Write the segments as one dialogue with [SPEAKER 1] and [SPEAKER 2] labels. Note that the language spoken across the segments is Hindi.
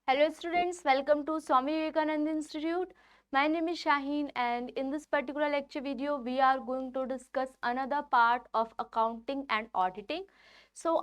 [SPEAKER 1] Hello students, welcome to Swami Vivekananda Institute. My name is Shaheen and in this particular lecture video we are going to discuss another part of accounting and auditing.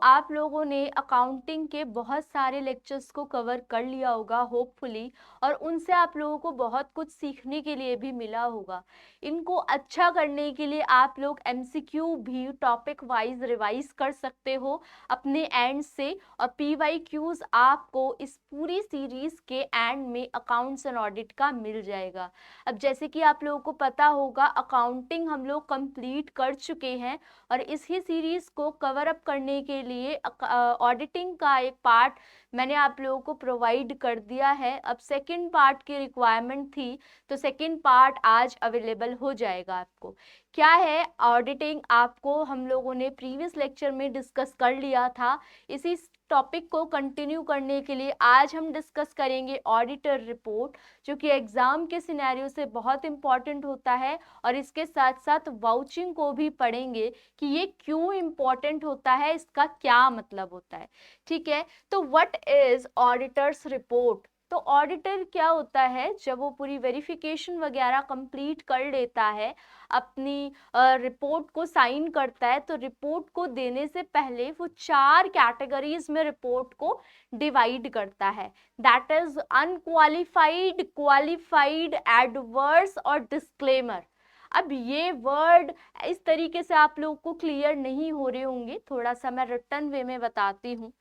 [SPEAKER 1] आप लोगों ने अकाउंटिंग के बहुत सारे लेक्चर्स को कवर कर लिया होगा होपफुली, और उनसे आप लोगों को बहुत कुछ सीखने के लिए भी मिला होगा। इनको अच्छा करने के लिए आप लोग MCQ भी टॉपिक वाइज रिवाइज कर सकते हो अपने एंड से, और PYQs आपको इस पूरी सीरीज के एंड में अकाउंट्स एंड ऑडिट का मिल जाएगा। अब जैसे कि आप लोगों को पता होगा अकाउंटिंग हम लोग कंप्लीट कर चुके हैं, और इसी सीरीज को कवर अप करने के लिए ऑडिटिंग का एक पार्ट मैंने आप लोगों को प्रोवाइड कर दिया है। अब सेकंड पार्ट की रिक्वायरमेंट थी तो सेकंड पार्ट आज अवेलेबल हो जाएगा आपको। क्या है ऑडिटिंग, आपको हम लोगों ने प्रीवियस लेक्चर में डिस्कस कर लिया था। इसी टॉपिक को कंटिन्यू करने के लिए आज हम डिस्कस करेंगे ऑडिटर रिपोर्ट, जो कि एग्जाम के सिनेरियो से बहुत इंपॉर्टेंट होता है, और इसके साथ साथ वाउचिंग को भी पढ़ेंगे कि ये क्यों इंपॉर्टेंट होता है, इसका क्या मतलब होता है। ठीक है, तो व्हाट इज ऑडिटर्स रिपोर्ट। तो ऑडिटर क्या होता है, जब वो पूरी वेरिफिकेशन वगैरह कंप्लीट कर लेता है, अपनी रिपोर्ट को साइन करता है, तो रिपोर्ट को देने से पहले वो 4 कैटेगरीज में रिपोर्ट को डिवाइड करता है। That is unqualified, qualified, adverse और डिस्क्लेमर। अब ये वर्ड इस तरीके से आप लोगों को क्लियर नहीं हो रहे होंगे, थोड़ा सा मैं रिटर्न वे में बताती हूँ।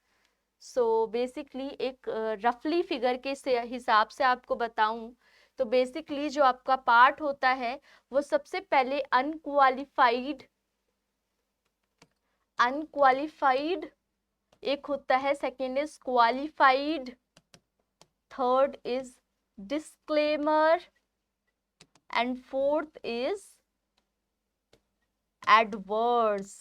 [SPEAKER 1] बेसिकली एक रफली फिगर के हिसाब से आपको बताऊं तो बेसिकली जो आपका पार्ट होता है वो सबसे पहले अनक्वालिफाइड एक होता है, second is qualified, third is disclaimer and fourth is adverse.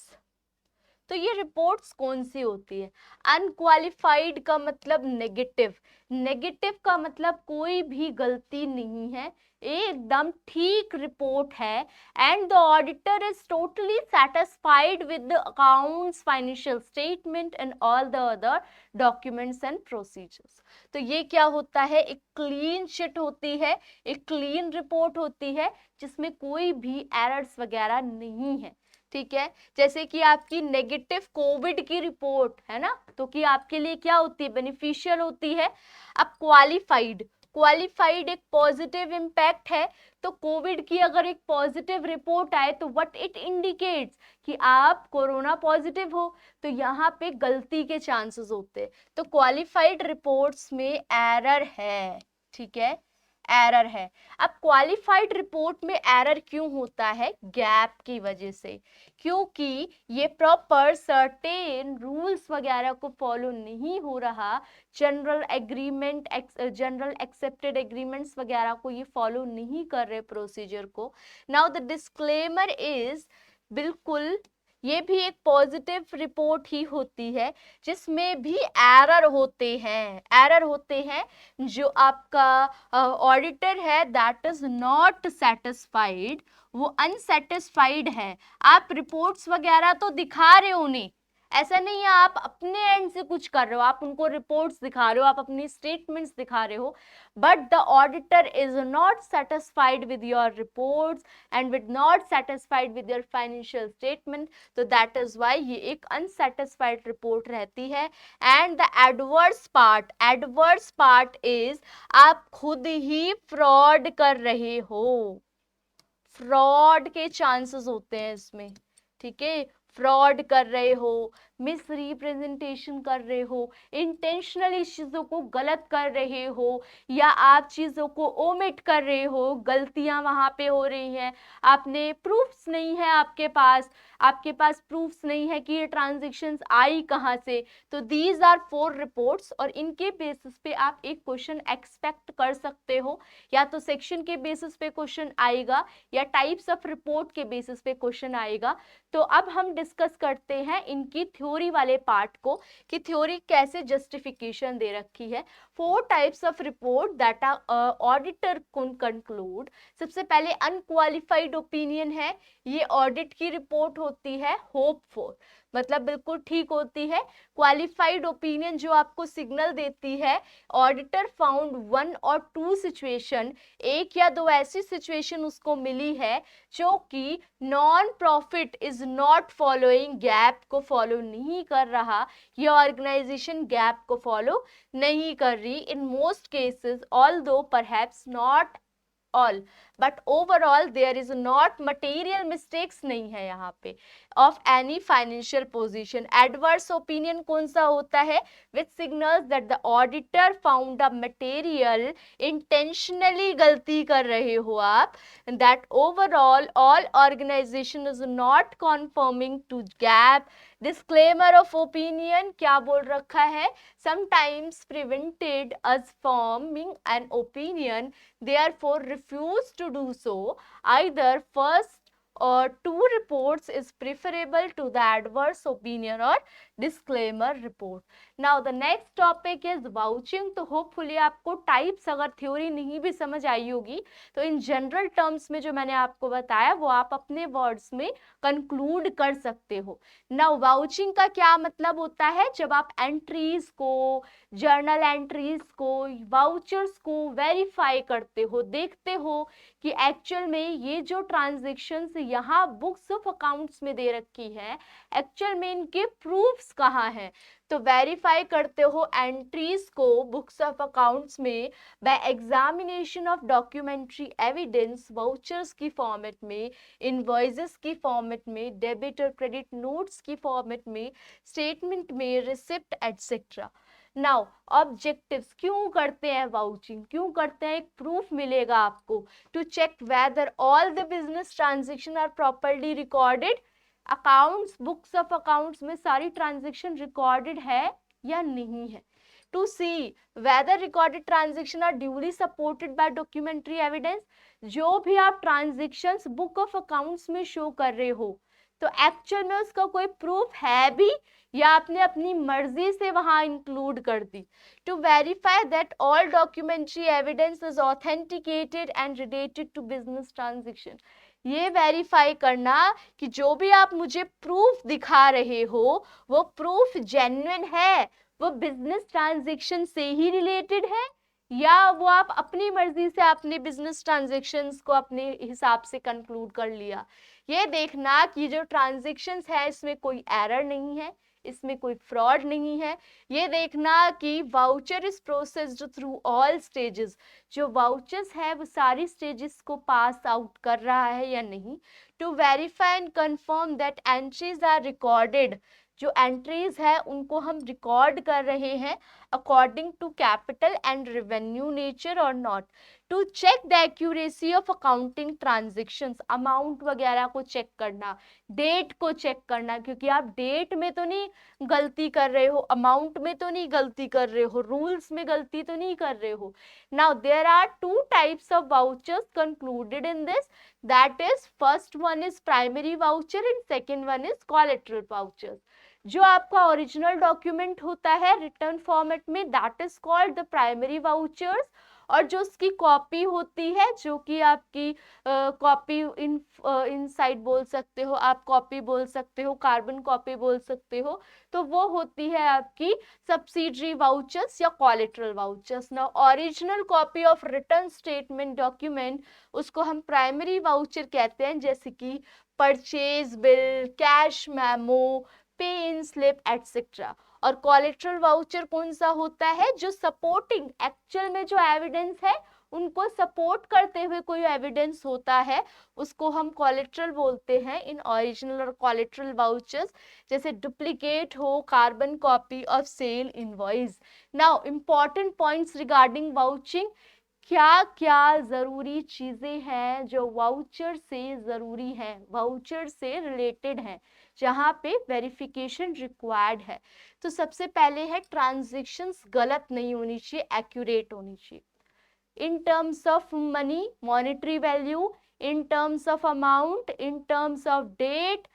[SPEAKER 1] तो ये रिपोर्ट्स कौन सी होती है। अनक्वालिफाइड का मतलब नेगेटिव, नेगेटिव का मतलब कोई भी गलती नहीं है, एकदम ठीक रिपोर्ट है, and the auditor is totally satisfied with the accounts, financial statement and all the other documents and procedures. तो ये क्या होता है, एक क्लीन शीट होती है, एक क्लीन रिपोर्ट होती है जिसमें कोई भी एरर्स वगैरह नहीं है। ठीक है, जैसे कि आपकी नेगेटिव कोविड की रिपोर्ट है ना, तो कि आपके लिए क्या होती है, बेनिफिशियल होती है। अब क्वालिफाइड, क्वालिफाइड एक पॉजिटिव इम्पैक्ट है, तो कोविड की अगर एक पॉजिटिव रिपोर्ट आए तो व्हाट इट इंडिकेट्स कि आप कोरोना पॉजिटिव हो, तो यहाँ पे गलती के चांसेस होते हैं। तो क्वालिफाइड रिपोर्ट्स में एरर है। ठीक है, एरर है। अब क्वालिफाइड रिपोर्ट में एरर क्यों होता है, गैप की वजह से, क्योंकि ये प्रॉपर सर्टेन रूल्स वगैरह को फॉलो नहीं हो रहा, general agreement, general accepted agreements वगैरह को ये फॉलो नहीं कर रहे प्रोसीजर को। नाउ द डिस्क्लेमर इज, बिल्कुल ये भी एक पॉजिटिव रिपोर्ट ही होती है जिसमें भी एरर होते हैं, एरर होते हैं। जो आपका ऑडिटर है दैट इज नॉट सेटिस्फाइड, वो अनसेटिस्फाइड है। आप रिपोर्ट्स वगैरह तो दिखा रहे हो उन्हें, ऐसा नहीं है आप अपने एंड से कुछ कर रहे हो, आप उनको रिपोर्ट्स दिखा रहे हो, आप अपनी स्टेटमेंट्स दिखा रहे हो, but the auditor is not satisfied with your reports and with not satisfied with your financial statement, तो दैट इज वाई ये एक अनसेटिस्फाइड रिपोर्ट रहती है। And the adverse part is, आप खुद ही फ्रॉड कर रहे हो, फ्रॉड के चांसेस होते हैं इसमें। ठीक है, फ्रॉड कर रहे हो, मिस रिप्रेजेंटेशन कर रहे हो, इंटेंशनली चीजों को गलत कर रहे हो, या आप चीजों को ओमिट कर रहे हो, गलतियां वहां पे हो रही हैं, आपने प्रूफ्स नहीं है आपके पास प्रूफ्स नहीं है कि ये ट्रांजेक्शन्स आई कहाँ से। तो दीज आर 4 रिपोर्ट्स, और इनके बेसिस पे आप एक क्वेश्चन एक्सपेक्ट कर सकते हो, या तो सेक्शन के बेसिस पे क्वेश्चन आएगा या टाइप्स ऑफ रिपोर्ट के बेसिस पे क्वेश्चन आएगा। तो अब हम डिस्कस करते हैं इनकी थ्योरी वाले पार्ट को, कि थ्योरी कैसे जस्टिफिकेशन दे रखी है। 4 types of report that auditor can conclude. सबसे पहले अनक्वालिफाइड ओपिनियन है, ये ऑडिट की रिपोर्ट होती है होप फॉर। मतलब बिल्कुल ठीक होती है। क्वालिफाइड ओपिनियन जो आपको सिग्नल देती है ऑडिटर फाउंड 1 और 2 सिचुएशन, एक या दो ऐसी सिचुएशन उसको मिली है जो कि non profit is not following, gap को फॉलो नहीं कर रहा, ये ऑर्गेनाइजेशन गैप को फॉलो नहीं कर रही। In most cases although perhaps not all but overall there is not material mistakes नहीं है यहाँ पे of any financial position. Adverse opinion कौन सा होता है? Which signals that the auditor found a material, intentionally गलती कर रहे हो आप, that overall all organization is not conforming to GAAP. Disclaimer of opinion क्या बोल रखा है? sometimes prevented us forming an opinion, therefore refuse to do so. Either first or two reports is preferable to the adverse opinion or disclaimer report. Now the next topic is vouching. तो hopefully आपको types अगर theory नहीं भी समझ आई होगी तो in general terms में जो मैंने आपको बताया वो आप अपने words में conclude कर सकते हो। Now vouching का क्या मतलब होता है? जब आप एंट्रीज को, जर्नल एंट्रीज को, वाउचर्स को वेरीफाई करते हो, देखते हो कि एक्चुअल में ये जो ट्रांजैक्शंस यहाँ बुक्स ऑफ अकाउंट्स में दे रखी है एक्चुअल में इनके प्रूफ्स कहाँ हैं, तो वेरीफाई करते हो एंट्रीज को बुक्स ऑफ अकाउंट्स में by examination of documentary evidence, vouchers की फॉर्मेट में, इनवॉइसेस की फॉर्मेट में, डेबिट और क्रेडिट नोट्स की फॉर्मेट में, स्टेटमेंट में, रिसिप्ट एटसेट्रा। नाउ ऑब्जेक्टिव्स क्यों करते हैं वाउचिंग, क्यों करते हैं? एक प्रूफ मिलेगा आपको to check whether all the business transaction are properly recorded. Accounts, books of accounts में सारी ट्रांजेक्शन रिकॉर्डेड है या नहीं है। To see whether recorded transaction are duly supported by documentary evidence. जो भी आप ट्रांजेक्शंस बुक ऑफ अकाउंट्स में शो कर रहे हो तो एक्चुअल में उसका कोई प्रूफ है भी या आपने अपनी मर्जी से वहां इंक्लूड कर दी। To verify that all documentary evidence is authenticated and related to business transaction. ये वेरीफाई करना कि जो भी आप मुझे प्रूफ दिखा रहे हो वो प्रूफ जेन्युइन है, वो बिजनेस ट्रांजेक्शन से ही रिलेटेड है या वो आप अपनी मर्जी से अपने बिजनेस ट्रांजेक्शन्स को अपने हिसाब से कंक्लूड कर लिया। ये देखना कि जो ट्रांजेक्शन्स है इसमें कोई एरर नहीं है, इसमें कोई फ्रॉड नहीं है। ये देखना कि voucher is processed through all stages, जो वाउचर्स है वो सारी स्टेजेस को पास आउट कर रहा है या नहीं। To verify and confirm that entries are recorded, जो एंट्रीज है उनको हम रिकॉर्ड कर रहे हैं according to capital and revenue nature और not. To check the accuracy of accounting transactions, amount वगैरह को चेक करना, डेट को चेक करना, क्योंकि आप डेट में तो नहीं गलती कर रहे हो, अमाउंट में तो नहीं गलती कर रहे हो, रूल्स में गलती तो नहीं कर रहे हो। Now there are two types of vouchers concluded in this, that is first one is primary voucher and second one is collateral vouchers. जो आपका ओरिजिनल डॉक्यूमेंट होता है रिटर्न फॉर्मेट में that is called the primary vouchers, और जो उसकी कॉपी होती है जो कि आपकी कॉपी इनसाइड बोल सकते हो आप, कॉपी बोल सकते हो, कार्बन कॉपी बोल सकते हो, तो वो होती है आपकी सब्सिडरी वाउचर्स या कोलेटरल वाउचर्स। ना original copy of return statement document उसको हम प्राइमरी वाउचर कहते हैं, जैसे कि परचेज बिल, कैश मेमो, पे इन स्लिप एटसेट्रा। और कोलेटरल वाउचर कौन सा होता है? जो सपोर्टिंग एक्चुअल में जो एविडेंस है उनको सपोर्ट करते हुए कोई एविडेंस होता है उसको हम कोलेटरल बोलते हैं इन ओरिजिनल और कोलेटरल वाउचर्स, जैसे डुप्लीकेट हो, carbon copy of sale invoice. Now important points regarding vouching, क्या क्या जरूरी चीजें हैं जो वाउचर से जरूरी हैं, वाउचर से रिलेटेड हैं, जहां पे वेरिफिकेशन रिक्वायर्ड है। तो सबसे पहले है ट्रांजैक्शंस गलत नहीं होनी चाहिए, एक्यूरेट होनी चाहिए in terms of money, monetary value, in terms of amount, in terms of date,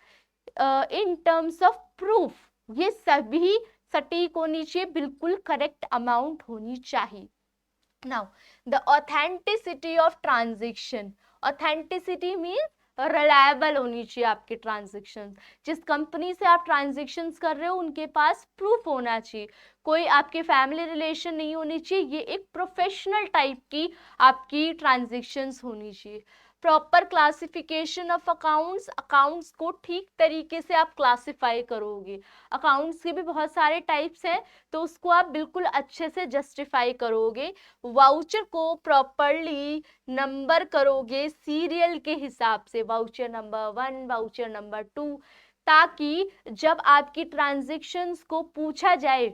[SPEAKER 1] in terms of proof, ये सभी सटीक होनी चाहिए, बिल्कुल करेक्ट अमाउंट होनी चाहिए। Now, the authenticity of transaction. Authenticity means reliable होनी चाहिए आपकी ट्रांजेक्शन। जिस कंपनी से आप ट्रांजेक्शन्स कर रहे हो उनके पास प्रूफ होना चाहिए, कोई आपके फैमिली रिलेशन नहीं होनी चाहिए, ये एक प्रोफेशनल टाइप की आपकी ट्रांजेक्शन्स होनी चाहिए। Proper classification of accounts, accounts को ठीक तरीके से आप क्लासिफाई करोगे। अकाउंट्स के भी बहुत सारे टाइप्स हैं, तो उसको आप बिल्कुल अच्छे से जस्टिफाई करोगे। वाउचर को प्रॉपरली नंबर करोगे सीरियल के हिसाब से, वाउचर नंबर 1, वाउचर नंबर 2, ताकि जब आपकी ट्रांजेक्शन्स को पूछा जाए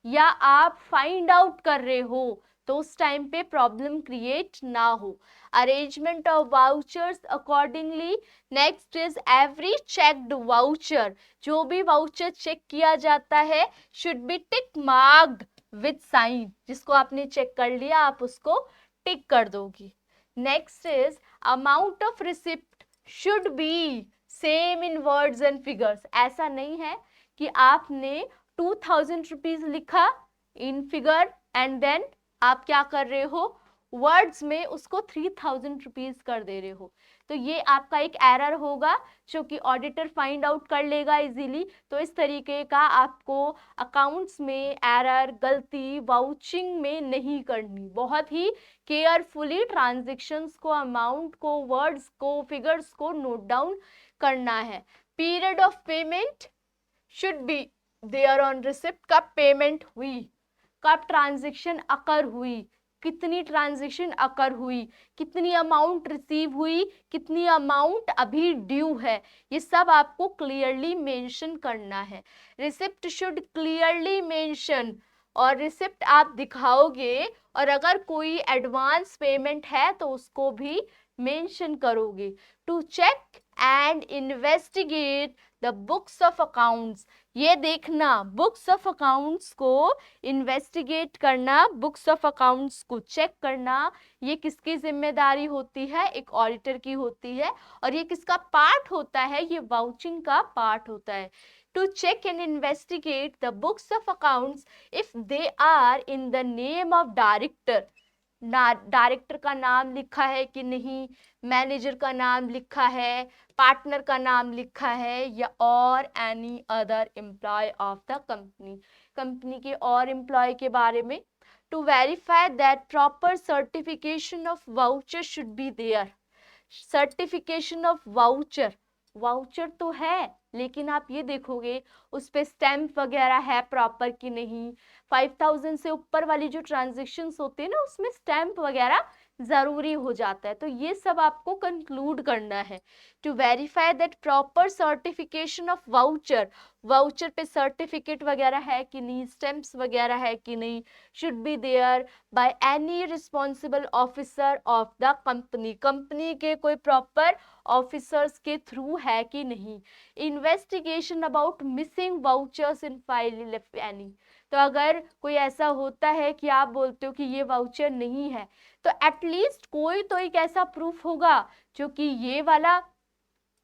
[SPEAKER 1] या आप फाइंड आउट कर रहे हो तो उस टाइम पे प्रॉब्लम क्रिएट ना हो। Arrangement of vouchers accordingly. Next is every checked voucher, जो भी वाउचर चेक किया जाता है should be tick marked with sign, जिसको आपने चेक कर लिया आप उसको टिक कर दोगी। Next is amount of receipt should be same in words and figures. ऐसा नहीं है कि आपने 2000 रुपीज लिखा इन फिगर एंड देन आप क्या कर रहे हो, वर्ड्स में उसको 3000 रुपीज कर दे रहे हो, तो ये आपका एक एरर होगा जो कि ऑडिटर फाइंड आउट कर लेगा इजीली। तो इस तरीके का आपको अकाउंट्स में एरर, गलती वाउचिंग में नहीं करनी। बहुत ही केयरफुली ट्रांजेक्शन्स को, अमाउंट को, वर्ड्स को, फिगर्स को नोट डाउन करना है। Period of payment should be there on receipt. कब पेमेंट हुई, कब ट्रांजेक्शन अकर हुई, कितनी ट्रांजेक्शन अकर हुई, कितनी अमाउंट रिसीव हुई, कितनी अमाउंट अभी ड्यू है, ये सब आपको क्लियरली मेंशन करना है। रिसिप्ट शुड क्लियरली मेंशन, और रिसिप्ट आप दिखाओगे, और अगर कोई एडवांस पेमेंट है तो उसको भी मेंशन करोगे। To check and investigate the books of accounts, ये देखना बुक्स ऑफ अकाउंट्स को इन्वेस्टिगेट करना, बुक्स ऑफ अकाउंट्स को चेक करना, ये किसकी जिम्मेदारी होती है, एक ऑडिटर की होती है। और ये किसका पार्ट होता है, ये वाउचिंग का पार्ट होता है। To check and investigate the books of accounts if they are in the name of director, director का नाम लिखा है कि नहीं, मैनेजर का नाम लिखा है, पार्टनर का नाम लिखा है, या और any other employ of the company, company के और एम्प्लॉय के बारे में। To verify that proper certification of voucher should be there. Certification of voucher, voucher तो है लेकिन आप ये देखोगे उस पे स्टैम्प वगैरह है प्रॉपर कि नहीं। 5000 से ऊपर वाली जो ट्रांजेक्शन्स होते हैं ना, उसमें स्टैम्प वगैरह जरूरी हो जाता है, तो ये सब आपको कंक्लूड करना है। To verify that proper certification of voucher, voucher पे सर्टिफिकेट वगैरह है कि नहीं, स्टैम्प्स वगैरह है कि नहीं, should be there by any responsible officer of the company, company के कोई प्रॉपर ऑफिसर्स के थ्रू है कि नहीं। Investigation about missing vouchers in file if any, तो अगर कोई ऐसा होता है कि आप बोलते हो कि ये वाउचर नहीं है, तो एटलीस्ट कोई तो एक ऐसा प्रूफ होगा जो कि ये वाला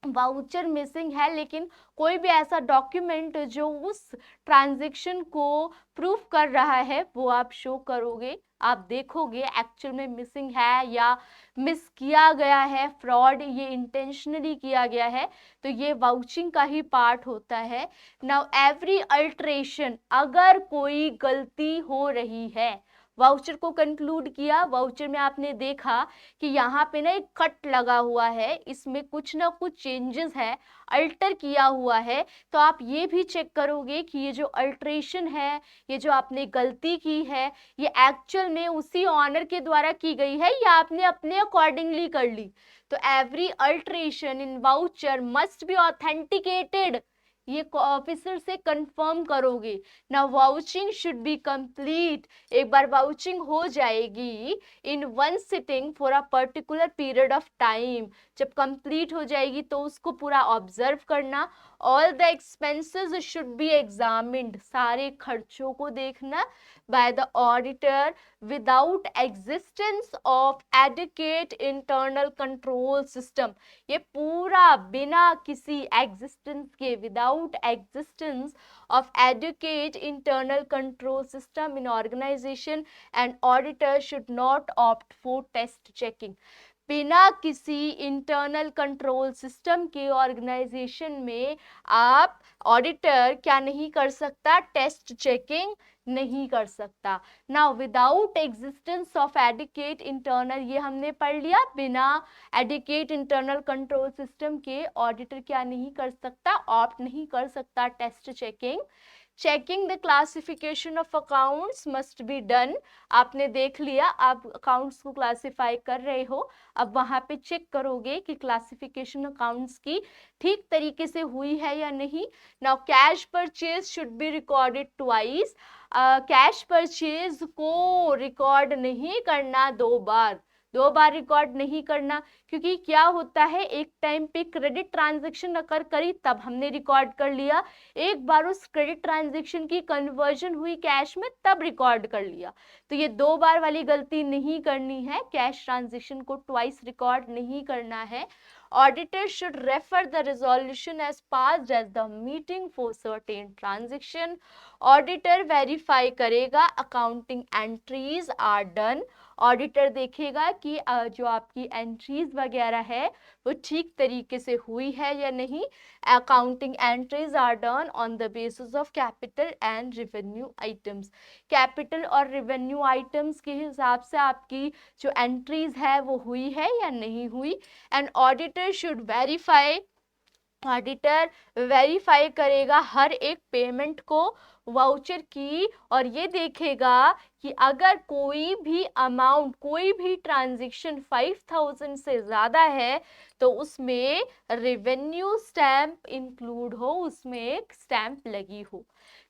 [SPEAKER 1] वाउचर मिसिंग है, लेकिन कोई भी ऐसा डॉक्यूमेंट जो उस ट्रांजैक्शन को प्रूफ कर रहा है वो आप शो करोगे। आप देखोगे एक्चुअल में मिसिंग है या मिस किया गया है, फ्रॉड ये इंटेंशनली किया गया है, तो ये वाउचिंग का ही पार्ट होता है। नाउ एवरी अल्टरेशन, अगर कोई गलती हो रही है, वाउचर को कंक्लूड किया, वाउचर में आपने देखा कि यहाँ पे ना एक कट लगा हुआ है, इसमें कुछ ना कुछ चेंजेस है, अल्टर किया हुआ है, तो आप ये भी चेक करोगे कि ये जो अल्टरेशन है, ये जो आपने गलती की है, ये एक्चुअल में उसी ऑनर के द्वारा की गई है या आपने अपने अकॉर्डिंगली कर ली। तो every alteration in voucher must be authenticated, ये ऑफिसर से कंफर्म करोगे ना। वाउचिंग शुड बी कंप्लीट, एक बार वाउचिंग हो जाएगी in one sitting for a particular period of time, जब कंप्लीट हो जाएगी तो उसको पूरा ऑब्जर्व करना। All the expenses should be examined, सारे खर्चों को देखना by the auditor without existence of adequate internal control system, ये पूरा बिना किसी एग्जिस्टेंस के, without existence of adequate internal control system in organization, and auditor should not opt for test checking. बिना किसी इंटरनल कंट्रोल सिस्टम के ऑर्गेनाइजेशन में आप ऑडिटर क्या नहीं कर सकता, टेस्ट चेकिंग नहीं कर सकता। Now without existence of adequate internal, ये हमने पढ़ लिया, बिना एडिकेट इंटरनल कंट्रोल सिस्टम के ऑडिटर क्या नहीं कर सकता, ऑप्ट नहीं कर सकता test checking. Checking the classification of accounts must be done. आपने देख लिया, आप अकाउंट्स को क्लासिफाई कर रहे हो, अब वहां पे चेक करोगे कि क्लासिफिकेशन अकाउंट्स की ठीक तरीके से हुई है या नहीं। Now cash purchase should be recorded twice. Cash purchase को रिकॉर्ड नहीं करना दो बार रिकॉर्ड नहीं करना, क्योंकि क्या होता है, एक टाइम पे क्रेडिट ट्रांजैक्शन अकर करी तब हमने रिकॉर्ड कर लिया, एक बार उस क्रेडिट ट्रांजैक्शन की कन्वर्जन हुई कैश में तब रिकॉर्ड कर लिया। तो ये 2 बार वाली गलती नहीं करनी है, कैश ट्रांजैक्शन को ट्वाइस रिकॉर्ड नहीं करना है। Auditor should refer the resolution as passed as the meeting for certain transaction. Auditor verify करेगा accounting entries are done. Auditor देखेगा कि जो आपकी एंट्रीज वगैरह है वो ठीक तरीके से हुई है या नहीं। Accounting entries are done on the basis of capital and revenue items. Capital और रेवेन्यू आइटम्स के हिसाब से आपकी जो एंट्रीज है वो हुई है या नहीं हुई। And auditor should verify, auditor verify करेगा हर एक पेमेंट को, वाउचर की, और ये देखेगा कि अगर कोई भी अमाउंट, कोई भी ट्रांजैक्शन 5000 से ज़्यादा है तो उसमें रेवेन्यू स्टैम्प इंक्लूड हो, उसमें एक स्टैम्प लगी हो।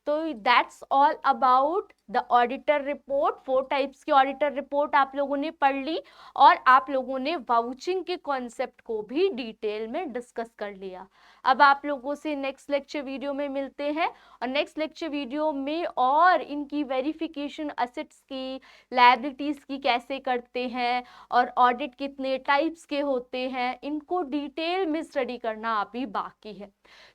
[SPEAKER 1] तो that's all about the auditor report. 4 types की ऑडिटर रिपोर्ट आप लोगों ने पढ़ ली और आप लोगों ने वाउचिंग के कॉन्सेप्ट को भी डिटेल में डिस्कस कर लिया। अब आप लोगों से नेक्स्ट लेक्चर वीडियो में मिलते हैं और नेक्स्ट लेक्चर वीडियो में और इनकी वेरिफिकेशन असेट्स की, लायबिलिटीज की कैसे करते हैं और ऑडिट कितने टाइप्स के होते हैं, इनको डिटेल में स्टडी करना अभी बाकी है।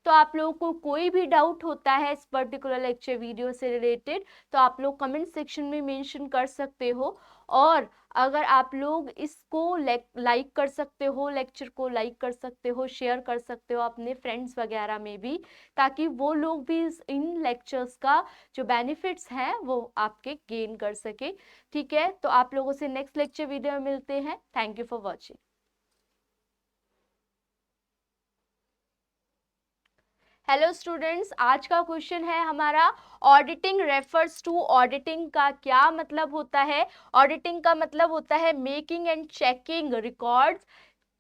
[SPEAKER 1] तो आप लोगों को कोई भी डाउट होता है इस पर्टिकुलर लेक्चर वीडियो से रिलेटेड तो आप लोग कमेंट सेक्शन में मेंशन कर सकते हो, और अगर आप लोग इसको लाइक कर सकते हो, लेक्चर को लाइक कर सकते हो, शेयर कर सकते हो अपने फ्रेंड्स वगैरह में भी, ताकि वो लोग भी इन लेक्चर्स का जो बेनिफिट्स हैं वो आपके गेन कर सके। ठीक है, तो आप लोगों से नेक्स्ट लेक्चर वीडियो में मिलते हैं। Thank you for watching. Hello students, आज का क्वेश्चन है हमारा ऑडिटिंग रेफर्स टू। ऑडिटिंग का क्या मतलब होता है? ऑडिटिंग का मतलब होता है मेकिंग एंड चेकिंग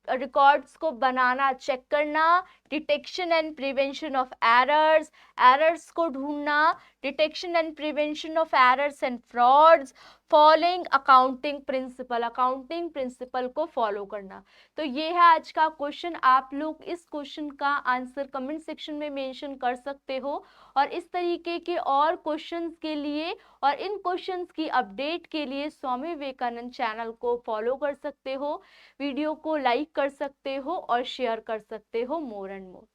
[SPEAKER 1] रिकॉर्ड्स को बनाना, चेक करना, detection and prevention of errors, errors को ढूंढना, detection and prevention of errors and frauds, following accounting principle को फॉलो करना। तो ये है आज का क्वेश्चन। आप लोग इस क्वेश्चन का आंसर कमेंट सेक्शन में मेंशन कर सकते हो, और इस तरीके के और क्वेश्चंस के लिए और इन क्वेश्चंस की अपडेट के लिए स्वामी विवेकानंद चैनल को फॉलो कर सकते हो, वीडियो को लाइक कर सकते हो और शेयर कर सकते हो मोर एंड मोर।